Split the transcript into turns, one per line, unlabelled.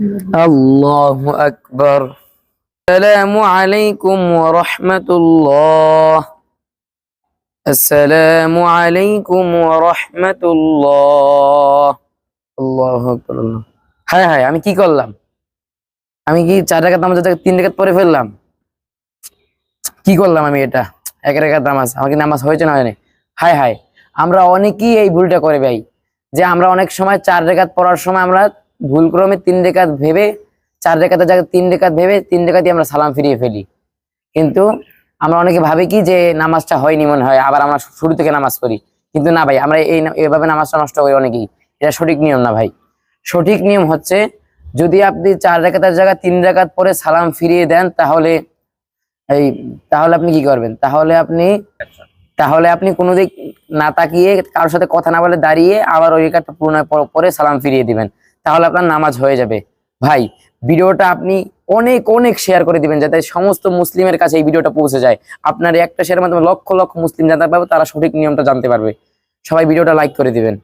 আল্লাহু আকবার। আসসালামু আলাইকুম ওয়া রাহমাতুল্লাহ। আসসালামু আলাইকুম ওয়া রাহমাতুল্লাহ। আল্লাহু আকবার। হায় হায়, আমি কি করলাম? আমি কি 4 রাকাত নামাজের জায়গায় 3 রাকাত পড়ে ফেললাম? কি করলাম আমি এটা? 1 রাকাত নামাজ, আমার কি নামাজ হয়েছে না হয়নি? হায় হায়, আমরা অনেকেই এই ভুলটা করে ভাই, যে আমরা অনেক সময় 4 রাকাত পড়ার সময় আমরা ভুলক্রমে 3 রাকাত ভেবে, 4 রাকাতের জায়গায় 3 রাকাত ভেবে 3 রাকাতই আমরা সালাম ফিরিয়ে ফেলি। কিন্তু আমরা অনেকে ভাবি কি যে নামাজটা হয়নি মনে হয়, আবার আমরা শুরু থেকে নামাজ পড়ি। কিন্তু না ভাই, আমরা এইভাবে নামাজটা নষ্ট করি অনেকেই। এটা সঠিক নিয়ম না ভাই। সঠিক নিয়ম হচ্ছে, যদি আপনি 4 রাকাতের জায়গায় 3 রাকাত পরে সালাম ফিরিয়ে দেন, তাহলে এই তাহলে আপনি কি করবেন? তাহলে আপনি কোনো দিক না তাকিয়ে, কারোর সাথে কথা না বলে দাঁড়িয়ে আবার ওই রাকাতটা পুনরায় পরে সালাম ফিরিয়ে দিবেন। তাহলে আপনার নামাজ হয়ে যাবে। ভাই, ভিডিওটা আপনি অনেক অনেক শেয়ার করে দিবেন, যাতে সমস্ত মুসলিমের কাছে এই ভিডিওটা পৌঁছে যায়। আপনার একটা শেয়ারের মাধ্যমে লক্ষ লক্ষ মুসলিম জানতে পারবে, তারা সঠিক নিয়মটা জানতে পারবে। সবাই ভিডিওটা লাইক করে দিবেন।